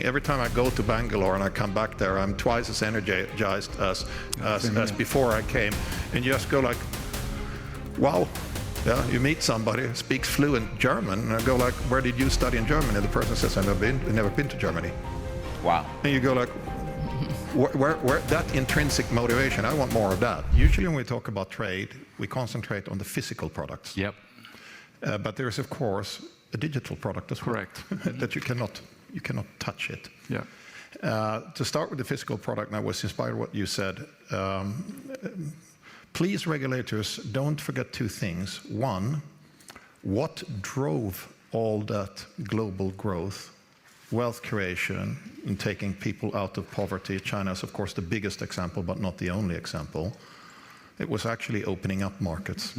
every time I go to Bangalore and I come back there, I'm twice as energized as before I came. And you just go like, wow. Yeah, you meet somebody who speaks fluent German, and I go like, where did you study in Germany? The person says, I've never been to Germany. Wow. And you go like, where that intrinsic motivation, I want more of that. Usually when we talk about trade, we concentrate on the physical products. Yep. But there is, of course, a digital product as well. Correct. That you cannot touch it. Yeah. To start with the physical product, and I was inspired by what you said. Please, regulators, don't forget two things. One, what drove all that global growth, wealth creation, and taking people out of poverty? China is, of course, the biggest example, but not the only example. It was actually opening up markets.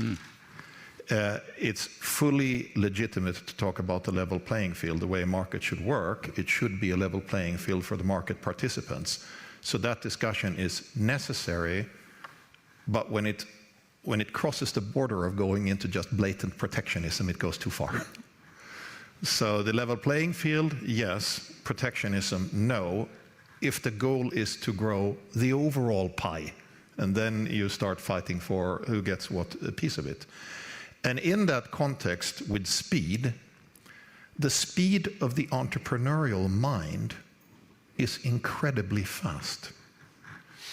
It's fully legitimate to talk about the level playing field, the way a market should work. It should be a level playing field for the market participants. So that discussion is necessary. But when it crosses the border of going into just blatant protectionism, it goes too far. So the level playing field, yes. Protectionism, no. If the goal is to grow the overall pie, and then you start fighting for who gets what piece of it. And in that context, with speed, the speed of the entrepreneurial mind is incredibly fast.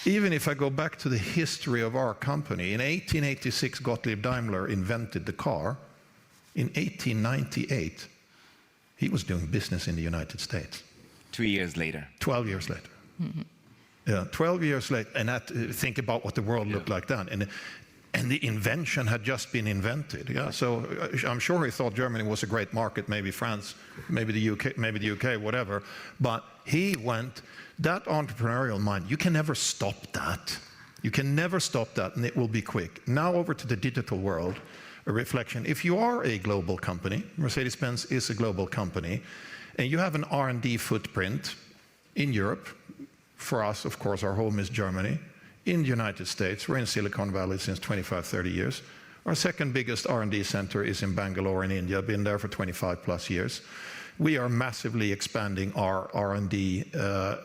Even if I go back to the history of our company, in 1886, Gottlieb Daimler invented the car. In 1898, he was doing business in the United States. 2 years later. 12 years later. Yeah, 12 years later. And think about what the world looked like then. And the invention had just been invented. Yeah, so I'm sure he thought Germany was a great market, maybe France, maybe the UK, whatever. But he went. That entrepreneurial mind, you can never stop that. You can never stop that, and it will be quick. Now over to the digital world, a reflection. If you are a global company, Mercedes-Benz is a global company, and you have an R&D footprint in Europe, for us, of course, our home is Germany. In the United States, we're in Silicon Valley since 25, 30 years. Our second biggest R&D center is in Bangalore in India, been there for 25 plus years. We are massively expanding our R&D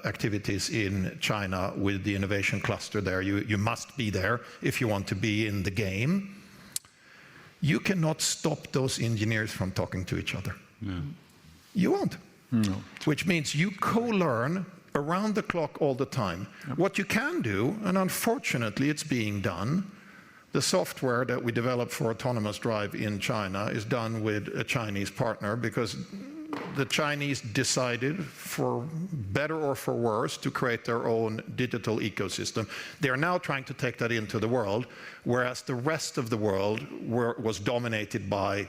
activities in China with the innovation cluster there. You must be there if you want to be in the game. You cannot stop those engineers from talking to each other. No. You won't. No. Which means you co-learn around the clock all the time. Yep. What you can do, and unfortunately it's being done, the software that we developed for autonomous drive in China is done with a Chinese partner because the Chinese decided, for better or for worse, to create their own digital ecosystem. They are now trying to take that into the world, whereas the rest of the world was dominated by,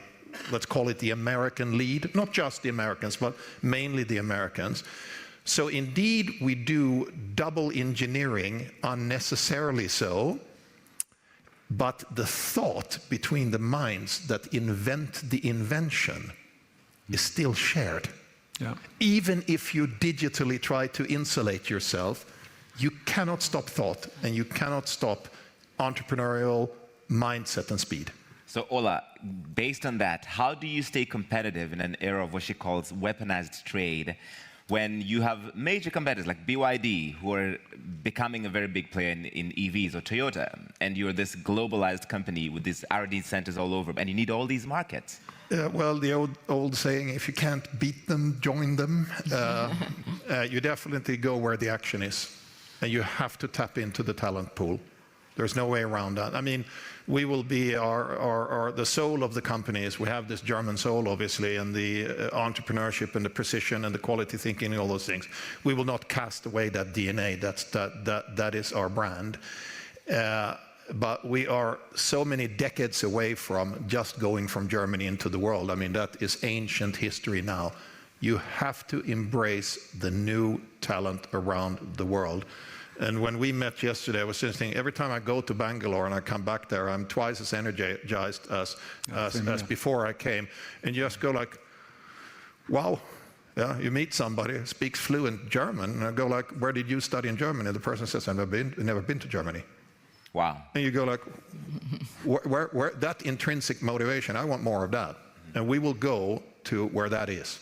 let's call it the American lead, not just the Americans, but mainly the Americans. So indeed, we do double engineering unnecessarily so, but the thought between the minds that invent the invention is still shared. Yeah. Even if you digitally try to insulate yourself, you cannot stop thought and you cannot stop entrepreneurial mindset and speed. So Ola, based on that, how do you stay competitive in an era of what she calls weaponized trade, when you have major competitors like BYD, who are becoming a very big player in EVs, or Toyota, and you're this globalized company with these R&D centers all over, and you need all these markets? Well, the old saying, if you can't beat them, join them. You definitely go where the action is, and you have to tap into the talent pool. There's no way around that. I mean, we will be the soul of the companies. We have this German soul, obviously, and the entrepreneurship and the precision and the quality thinking and all those things. We will not cast away that DNA. That is our brand. But we are so many decades away from just going from Germany into the world. I mean, that is ancient history now. You have to embrace the new talent around the world. And when we met yesterday, I was just thinking, every time I go to Bangalore and I come back there, I'm twice as energized as before I came. And you just go like, wow. Yeah, you meet somebody who speaks fluent German, and I go like, where did you study in Germany? And the person says, I've never been to Germany. Wow. And you go like, where that intrinsic motivation, I want more of that. And we will go to where that is.